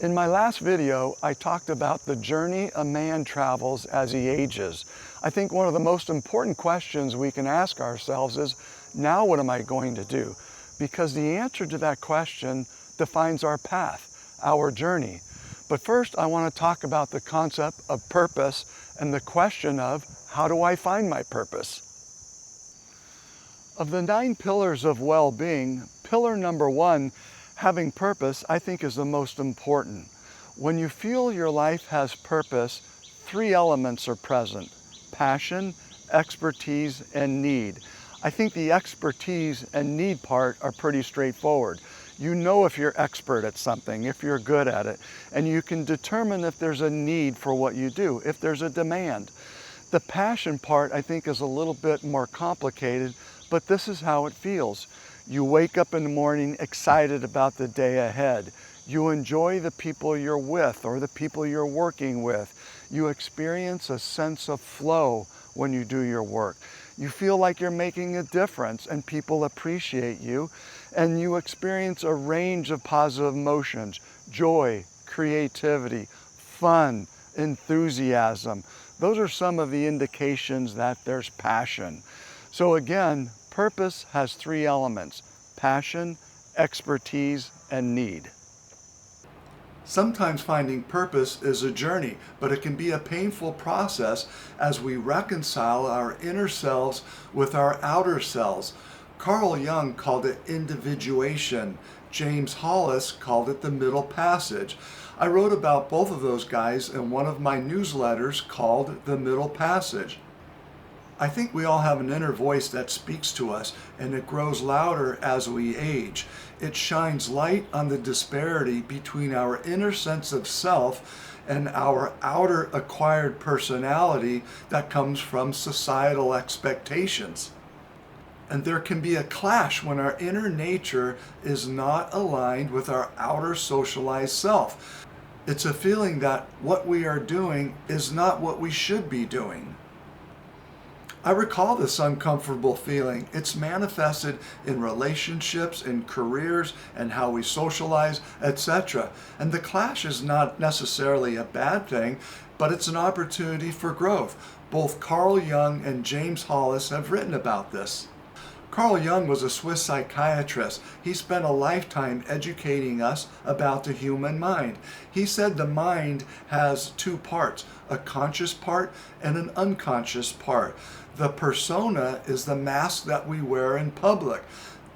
In my last video, I talked about the journey a man travels as he ages. I think one of the most important questions we can ask ourselves is, now what am I going to do? Because the answer to that question defines our path, our journey. But first, I want to talk about the concept of purpose and the question of, how do I find my purpose? Of the 9 pillars of well-being, pillar number 1, having purpose, I think is the most important. When you feel your life has purpose, 3 elements are present: passion, expertise, and need. I think the expertise and need part are pretty straightforward. You know if you're expert at something, if you're good at it, and you can determine if there's a need for what you do, if there's a demand. The passion part, I think, is a little bit more complicated, but this is how it feels. You wake up in the morning excited about the day ahead. You enjoy the people you're with or the people you're working with. You experience a sense of flow when you do your work. You feel like you're making a difference and people appreciate you, and you experience a range of positive emotions: joy, creativity, fun, enthusiasm. Those are some of the indications that there's passion. So again, purpose has 3 elements: passion, expertise, and need. Sometimes finding purpose is a journey, but it can be a painful process as we reconcile our inner selves with our outer selves. Carl Jung called it individuation. James Hollis called it the middle passage. I wrote about both of those guys in one of my newsletters called The Middle Passage. I think we all have an inner voice that speaks to us, and it grows louder as we age. It shines light on the disparity between our inner sense of self and our outer acquired personality that comes from societal expectations. And there can be a clash when our inner nature is not aligned with our outer socialized self. It's a feeling that what we are doing is not what we should be doing. I recall this uncomfortable feeling. It's manifested in relationships, in careers, and how we socialize, etc. And the clash is not necessarily a bad thing, but it's an opportunity for growth. Both Carl Jung and James Hollis have written about this. Carl Jung was a Swiss psychiatrist. He spent a lifetime educating us about the human mind. He said the mind has 2 parts, a conscious part and an unconscious part. The persona is the mask that we wear in public.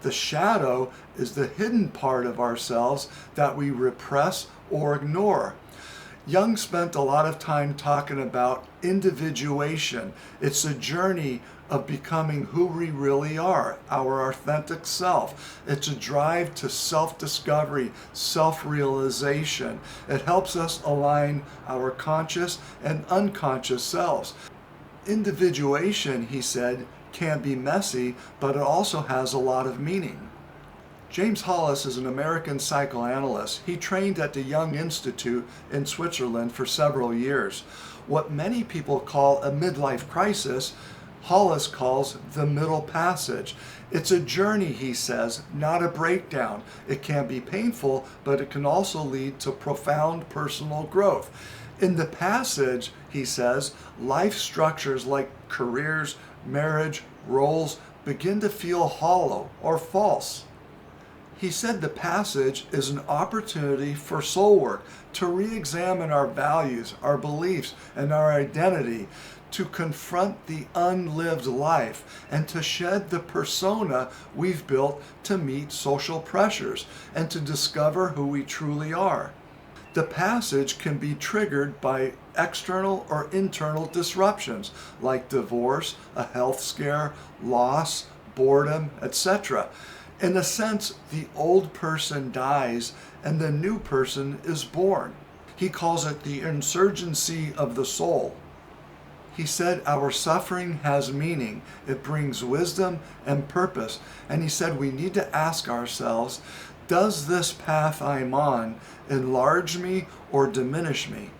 The shadow is the hidden part of ourselves that we repress or ignore. Jung spent a lot of time talking about individuation. It's a journey of becoming who we really are, our authentic self. It's a drive to self-discovery, self-realization. It helps us align our conscious and unconscious selves. Individuation, he said, can be messy, but it also has a lot of meaning. James Hollis is an American psychoanalyst. He trained at the Jung Institute in Switzerland for several years. What many people call a midlife crisis, Hollis calls the middle passage. It's a journey, he says, not a breakdown. It can be painful, but it can also lead to profound personal growth. In the passage, he says, life structures like careers, marriage, roles begin to feel hollow or false. He said the passage is an opportunity for soul work, to re-examine our values, our beliefs, and our identity, to confront the unlived life, and to shed the persona we've built to meet social pressures, and to discover who we truly are. The passage can be triggered by external or internal disruptions like divorce, a health scare, loss, boredom, etc. In a sense, the old person dies and the new person is born. He calls it the insurgency of the soul. He said our suffering has meaning. It brings wisdom and purpose. And he said we need to ask ourselves, does this path I'm on enlarge me or diminish me?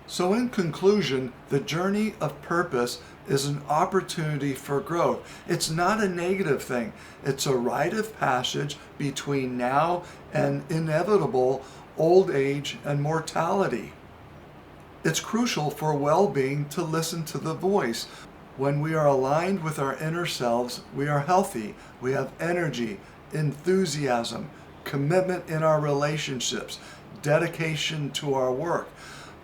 So in conclusion, the journey of purpose is an opportunity for growth. It's not a negative thing. It's a rite of passage between now and inevitable old age, and mortality. It's crucial for well-being to listen to the voice. When we are aligned with our inner selves, we are healthy. We have energy, enthusiasm, commitment in our relationships, dedication to our work.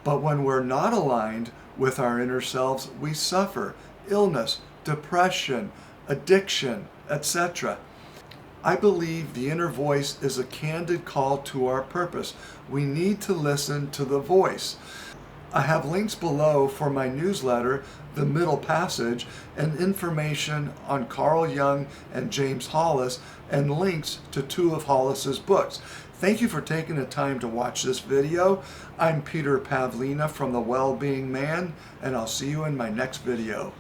But when we're not aligned with our inner selves, we suffer illness, depression, addiction, etc. I believe the inner voice is a candid call to our purpose. We need to listen to the voice. I have links below for my newsletter, The Middle Passage, and information on Carl Jung and James Hollis, and links to 2 of Hollis's books. Thank you for taking the time to watch this video. I'm Peter Pavlina from The Wellbeing Man, and I'll see you in my next video.